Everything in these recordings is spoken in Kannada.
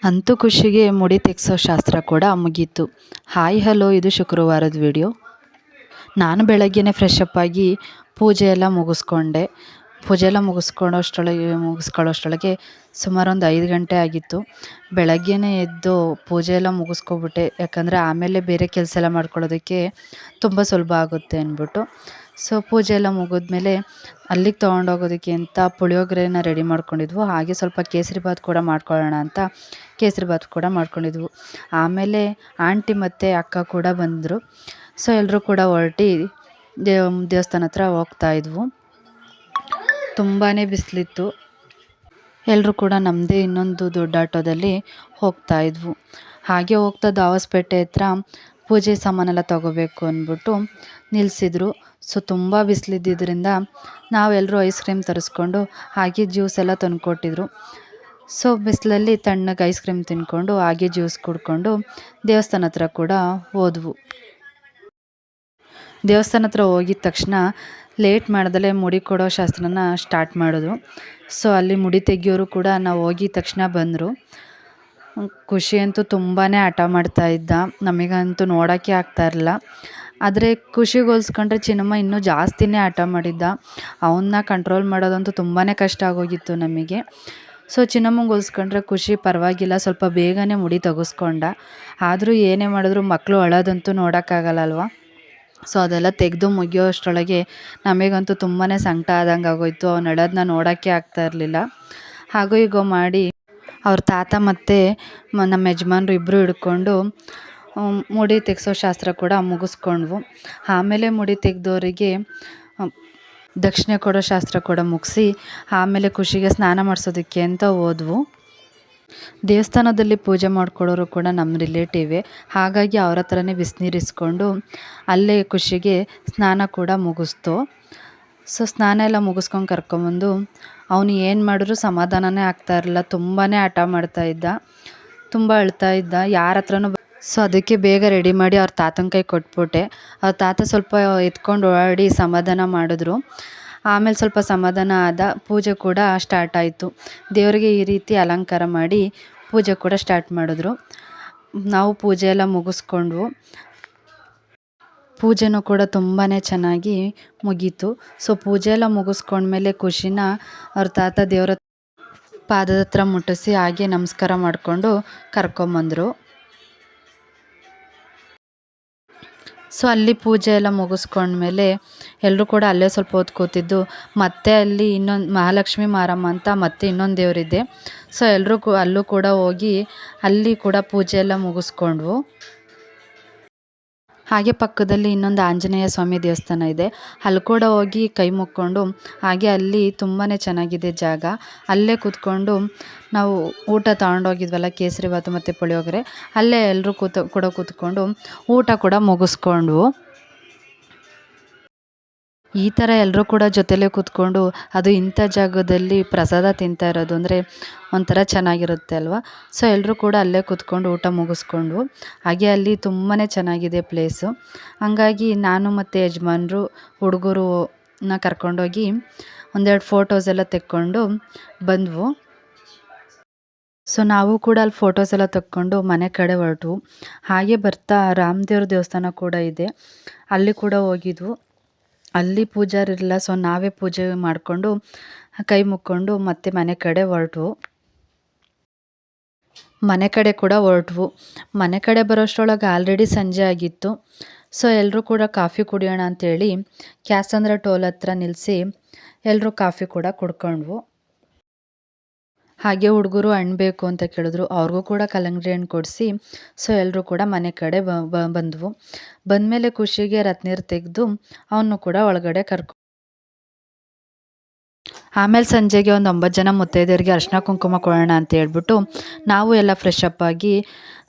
ಅಂತೂ ಖುಷಿಗೆ ಮುಡಿ ತೆಗೆಸೋ ಶಾಸ್ತ್ರ ಕೂಡ ಮುಗೀತು. ಹಾಯ್ ಹಲೋ, ಇದು ಶುಕ್ರವಾರದ ವಿಡಿಯೋ. ನಾನು ಬೆಳಗ್ಗೆನೇ ಫ್ರೆಶ್ ಅಪ್ ಆಗಿ ಪೂಜೆ ಎಲ್ಲ ಮುಗಿಸ್ಕೊಳ್ಳೋಷ್ಟರೊಳಗೆ ಸುಮಾರು ಒಂದು 5 ಗಂಟೆ ಆಗಿತ್ತು. ಬೆಳಗ್ಗೆನೇ ಎದ್ದು ಪೂಜೆ ಎಲ್ಲ ಮುಗಿಸ್ಕೊಬಿಟ್ಟೆ, ಯಾಕಂದರೆ ಆಮೇಲೆ ಬೇರೆ ಕೆಲಸ ಎಲ್ಲ ಮಾಡ್ಕೊಳ್ಳೋದಕ್ಕೆ ತುಂಬ ಸುಲಭ ಆಗುತ್ತೆ ಅಂದ್ಬಿಟ್ಟು. ಸೊ ಪೂಜೆ ಎಲ್ಲ ಮುಗಿದ್ಮೇಲೆ ಅಲ್ಲಿಗೆ ತೊಗೊಂಡೋಗೋದಕ್ಕೆ ಅಂತ ಪುಳಿಯೋಗರೆನ ರೆಡಿ ಮಾಡ್ಕೊಂಡಿದ್ವು. ಹಾಗೆ ಸ್ವಲ್ಪ ಕೇಸರಿಬಾತ್ ಕೂಡ ಮಾಡ್ಕೊಳ್ಳೋಣ ಅಂತ ಕೇಸರಿಬಾತ್ ಕೂಡ ಮಾಡ್ಕೊಂಡಿದ್ವು. ಆಮೇಲೆ ಆಂಟಿ ಮತ್ತು ಅಕ್ಕ ಕೂಡ ಬಂದರು. ಸೊ ಎಲ್ಲರೂ ಕೂಡ ಹೊರಟಿ ದೇವಸ್ಥಾನ ಹತ್ರ ಹೋಗ್ತಾಯಿದ್ವು. ತುಂಬಾ ಬಿಸಿಲಿತ್ತು. ಎಲ್ಲರೂ ಕೂಡ ನಮ್ಮದೇ ಇನ್ನೊಂದು ದೊಡ್ಡ ಆಟೋದಲ್ಲಿ ಹೋಗ್ತಾಯಿದ್ವು. ಹಾಗೆ ಹೋಗ್ತಾ ದಾವಸ್ಪೇಟೆ ಹತ್ರ ಪೂಜೆ ಸಾಮಾನೆಲ್ಲ ತೊಗೋಬೇಕು ಅಂದ್ಬಿಟ್ಟು ನಿಲ್ಲಿಸಿದ್ರು. ಸೊ ತುಂಬ ಬಿಸಿಲಿದ್ದಿದ್ದರಿಂದ ನಾವೆಲ್ಲರೂ ಐಸ್ ಕ್ರೀಮ್ ತರಿಸ್ಕೊಂಡು ಹಾಗೆ ಜ್ಯೂಸ್ ಎಲ್ಲ ತಂದುಕೊಟ್ಟಿದ್ರು. ಸೊ ಬಿಸಿಲಲ್ಲಿ ತಣ್ಣಗೆ ಐಸ್ ಕ್ರೀಮ್ ತಿಂದ್ಕೊಂಡು ಹಾಗೆ ಜ್ಯೂಸ್ ಕುಡ್ಕೊಂಡು ದೇವಸ್ಥಾನ ಹತ್ರ ಕೂಡ ಹೋದ್ವು. ದೇವಸ್ಥಾನ ಹತ್ರ ಹೋಗಿದ ತಕ್ಷಣ ಲೇಟ್ ಮಾಡ್ದಲೇ ಮುಡಿ ಕೊಡೋ ಶಾಸ್ತ್ರನ ಸ್ಟಾರ್ಟ್ ಮಾಡಿದ್ರು. ಸೊ ಅಲ್ಲಿ ಮುಡಿ ತೆಗಿಯೋರು ಕೂಡ ನಾವು ಹೋಗಿದ ತಕ್ಷಣ ಬಂದರು. ಖುಷಿ ಅಂತೂ ತುಂಬಾ ಹಠ ಮಾಡ್ತಾಯಿದ್ದ, ನಮಗಂತೂ ನೋಡೋಕ್ಕೆ ಆಗ್ತಾಯಿರಲಿಲ್ಲ. ಆದರೆ ಖುಷಿಗೆ ಹೋಲಿಸ್ಕೊಂಡ್ರೆ ಚಿನ್ನಮ್ಮ ಇನ್ನೂ ಜಾಸ್ತಿನೇ ಹಠ ಮಾಡಿದ್ದ. ಅವನ್ನ ಕಂಟ್ರೋಲ್ ಮಾಡೋದಂತೂ ತುಂಬಾ ಕಷ್ಟ ಆಗೋಗಿತ್ತು ನಮಗೆ. ಸೊ ಚಿನ್ನಮ್ಮಂಗೆ ಹೋಲಿಸ್ಕೊಂಡ್ರೆ ಖುಷಿ ಪರವಾಗಿಲ್ಲ, ಸ್ವಲ್ಪ ಬೇಗನೆ ಮುಡಿ ತೆಗೆಸ್ಕೊಂಡ. ಆದರೂ ಏನೇ ಮಾಡಿದ್ರು ಮಕ್ಕಳು ಅಳೋದಂತೂ ನೋಡೋಕ್ಕಾಗಲ್ಲ ಅಲ್ವಾ. ಸೊ ಅದೆಲ್ಲ ತೆಗೆದು ಮುಗಿಯೋ ಅಷ್ಟರೊಳಗೆ ನಮಗಂತೂ ತುಂಬಾ ಸಂಕಟ ಆದಂಗೆ ಆಗೋಯ್ತು. ಅವ್ನು ಅಳೋದನ್ನ ನೋಡೋಕ್ಕೆ ಆಗ್ತಾಯಿರಲಿಲ್ಲ. ಹಾಗೋ ಹೀಗೋ ಮಾಡಿ ಅವ್ರ ತಾತ ಮತ್ತು ನಮ್ಮ ಯಜಮಾನ್ರು ಇಬ್ಬರು ಹಿಡ್ಕೊಂಡು ಮುಡಿ ತೆಗೆಸೋ ಶಾಸ್ತ್ರ ಕೂಡ ಮುಗಿಸ್ಕೊಂಡ್ವು. ಆಮೇಲೆ ಮುಡಿ ತೆಗೆದವರಿಗೆ ದಕ್ಷಿಣೆ ಕೊಡೋ ಶಾಸ್ತ್ರ ಕೂಡ ಮುಗಿಸಿ ಆಮೇಲೆ ಖುಷಿಗೆ ಸ್ನಾನ ಮಾಡಿಸೋದಕ್ಕೆ ಅಂತ ಹೋದ್ವು. ದೇವಸ್ಥಾನದಲ್ಲಿ ಪೂಜೆ ಮಾಡ್ಕೊಳ್ಳೋರು ಕೂಡ ನಮ್ಮ ರಿಲೇಟಿವೇ. ಹಾಗಾಗಿ ಅವ್ರ ಹತ್ರನೇ ಬಿಸಿನೀರು ಇಸ್ಕೊಂಡು ಅಲ್ಲೇ ಖುಷಿಗೆ ಸ್ನಾನ ಕೂಡ ಮುಗಿಸ್ತು. ಸೊ ಸ್ನಾನ ಎಲ್ಲ ಮುಗಿಸ್ಕೊಂಡು ಕರ್ಕೊಂಬಂದು ಅವನು ಏನು ಮಾಡಿದ್ರು ಸಮಾಧಾನನೇ ಆಗ್ತಾಯಿರಲಿಲ್ಲ. ತುಂಬಾ ಹಠ ಮಾಡ್ತಾಯಿದ್ದ, ತುಂಬ ಅಳ್ತಾಯಿದ್ದ, ಯಾರ ಹತ್ರನೂ. ಸೊ ಅದಕ್ಕೆ ಬೇಗ ರೆಡಿ ಮಾಡಿ ಅವ್ರ ತಾತನ ಕೈ ಕೊಟ್ಬಿಟ್ಟೆ. ಅವ್ರ ತಾತ ಸ್ವಲ್ಪ ಎತ್ಕೊಂಡು ಓಡಾಡಿ ಸಮಾಧಾನ ಮಾಡಿದ್ರು. ಆಮೇಲೆ ಸ್ವಲ್ಪ ಸಮಾಧಾನ ಆದ. ಪೂಜೆ ಕೂಡ ಸ್ಟಾರ್ಟ್ ಆಯಿತು. ದೇವರಿಗೆ ಈ ರೀತಿ ಅಲಂಕಾರ ಮಾಡಿ ಪೂಜೆ ಕೂಡ ಸ್ಟಾರ್ಟ್ ಮಾಡಿದ್ರು. ನಾವು ಪೂಜೆ ಎಲ್ಲ ಮುಗಿಸ್ಕೊಂಡ್ವು. ಪೂಜೆನೂ ಕೂಡ ತುಂಬಾ ಚೆನ್ನಾಗಿ ಮುಗೀತು. ಸೊ ಪೂಜೆ ಎಲ್ಲ ಮುಗಿಸ್ಕೊಂಡ್ಮೇಲೆ ಖುಷಿನ ಅವ್ರ ತಾತ ದೇವರ ಪಾದದ ಹತ್ರ ಮುಟ್ಟಿಸಿ ಹಾಗೆ ನಮಸ್ಕಾರ ಮಾಡಿಕೊಂಡು ಕರ್ಕೊಂಬಂದರು. ಸೊ ಅಲ್ಲಿ ಪೂಜೆ ಎಲ್ಲ ಮುಗಿಸ್ಕೊಂಡ್ಮೇಲೆ ಎಲ್ಲರೂ ಕೂಡ ಅಲ್ಲೇ ಸ್ವಲ್ಪ ಹೊತ್ತು ಕೂತಿದ್ದು. ಮತ್ತೆ ಅಲ್ಲಿ ಇನ್ನೊಂದು ಮಹಾಲಕ್ಷ್ಮಿ ಮಾರಮ್ಮ ಅಂತ ಮತ್ತೆ ಇನ್ನೊಂದು ದೇವರಿದೆ. ಸೊ ಎಲ್ಲರೂ ಅಲ್ಲೂ ಕೂಡ ಹೋಗಿ ಅಲ್ಲಿ ಕೂಡ ಪೂಜೆ ಎಲ್ಲ ಮುಗಿಸ್ಕೊಂಡ್ವು. ಹಾಗೆ ಪಕ್ಕದಲ್ಲಿ ಇನ್ನೊಂದು ಆಂಜನೇಯ ಸ್ವಾಮಿ ದೇವಸ್ಥಾನ ಇದೆ. ಅಲ್ಲಿ ಕೂಡ ಹೋಗಿ ಕೈ ಮುಕ್ಕೊಂಡು ಹಾಗೆ ಅಲ್ಲಿ ತುಂಬಾ ಚೆನ್ನಾಗಿದೆ ಜಾಗ. ಅಲ್ಲೇ ಕೂತ್ಕೊಂಡು ನಾವು ಊಟ ತಗೊಂಡೋಗಿದ್ವಲ್ಲ, ಕೇಸರಿಬಾತು ಮತ್ತು ಪುಳಿಯೋಗರೆ, ಅಲ್ಲೇ ಎಲ್ಲರೂ ಕೂತ್ಕೊಂಡು ಊಟ ಕೂಡ ಮುಗಿಸ್ಕೊಂಡ್ವು. ಈ ಥರ ಎಲ್ಲರೂ ಕೂಡ ಜೊತೆಲೇ ಕೂತ್ಕೊಂಡು ಅದು ಇಂಥ ಜಾಗದಲ್ಲಿ ಪ್ರಸಾದ ತಿಂತಾ ಇರೋದು ಅಂದರೆ ಒಂಥರ ಚೆನ್ನಾಗಿರುತ್ತೆ ಅಲ್ವಾ. ಸೊ ಎಲ್ಲರೂ ಕೂಡ ಅಲ್ಲೇ ಕೂತ್ಕೊಂಡು ಊಟ ಮುಗಿಸ್ಕೊಂಡ್ವು. ಹಾಗೆ ಅಲ್ಲಿ ತುಂಬಾ ಚೆನ್ನಾಗಿದೆ ಪ್ಲೇಸು. ಹಂಗಾಗಿ ನಾನು ಮತ್ತು ಯಜಮಾನ್ರು ಹುಡುಗರನ್ನ ಕರ್ಕೊಂಡೋಗಿ ಒಂದೆರಡು ಫೋಟೋಸ್ ಎಲ್ಲ ತೆಕ್ಕೊಂಡು ಬಂದವು. ಸೊ ನಾವು ಕೂಡ ಅಲ್ಲಿ ಫೋಟೋಸ್ ಎಲ್ಲ ತಕ್ಕೊಂಡು ಮನೆ ಕಡೆ ಹೊರಟ್ವು. ಹಾಗೆ ಬರ್ತಾ ರಾಮದೇವ್ರ ದೇವಸ್ಥಾನ ಕೂಡ ಇದೆ, ಅಲ್ಲಿ ಕೂಡ ಹೋಗಿದ್ವು. ಅಲ್ಲಿ ಪೂಜಾರಿ ಇರಲಿಲ್ಲ. ಸೊ ನಾವೇ ಪೂಜೆ ಮಾಡಿಕೊಂಡು ಕೈ ಮುಕ್ಕೊಂಡು ಮತ್ತೆ ಮನೆ ಕಡೆ ಹೊರಟ್ವು. ಮನೆ ಕಡೆ ಬರೋಷ್ಟರೊಳಗೆ ಆಲ್ರೆಡಿ ಸಂಜೆ ಆಗಿತ್ತು. ಸೊ ಎಲ್ಲರೂ ಕೂಡ ಕಾಫಿ ಕುಡಿಯೋಣ ಅಂಥೇಳಿ ಕ್ಯಾಸಂದ್ರ ಟೋಲ್ ಹತ್ರ ನಿಲ್ಲಿಸಿ ಎಲ್ಲರೂ ಕಾಫಿ ಕೂಡ ಕುಡ್ಕೊಂಡ್ವು. ಹಾಗೆ ಹುಡುಗರು ಹಣ್ಣು ಬೇಕು ಅಂತ ಕೇಳಿದ್ರು, ಅವ್ರಿಗೂ ಕೂಡ ಕಲ್ಲಂಗಡಿ ಹಣ್ಣು ಕೊಡಿಸಿ ಸೊ ಎಲ್ಲರೂ ಕೂಡ ಮನೆ ಕಡೆ ಬಂದವು. ಬಂದಮೇಲೆ ಖುಷಿಗೆ ರತ್ನೀರು ತೆಗೆದು ಅವನು ಕೂಡ ಒಳಗಡೆ ಆಮೇಲೆ ಸಂಜೆಗೆ ಒಂದು 9 ಜನ ಮುತ್ತೈದೆಯರಿಗೆ ಅರಿಶಿನ ಕುಂಕುಮ ಕೊಡೋಣ ಅಂತ ಹೇಳ್ಬಿಟ್ಟು ನಾವು ಎಲ್ಲ ಫ್ರೆಶ್ ಅಪ್ ಆಗಿ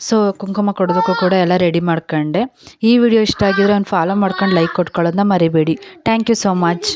ಸೊ ಕುಂಕುಮ ಕೊಡೋದಕ್ಕೂ ಕೂಡ ಎಲ್ಲ ರೆಡಿ ಮಾಡ್ಕೊಂಡೆ. ಈ ವಿಡಿಯೋ ಇಷ್ಟ ಆಗಿದ್ರೆ ಒಂದು ಫಾಲೋ ಮಾಡ್ಕೊಂಡು ಲೈಕ್ ಕೊಟ್ಕೊಳ್ಳೋದನ್ನ ಮರಿಬೇಡಿ. Thank you so much.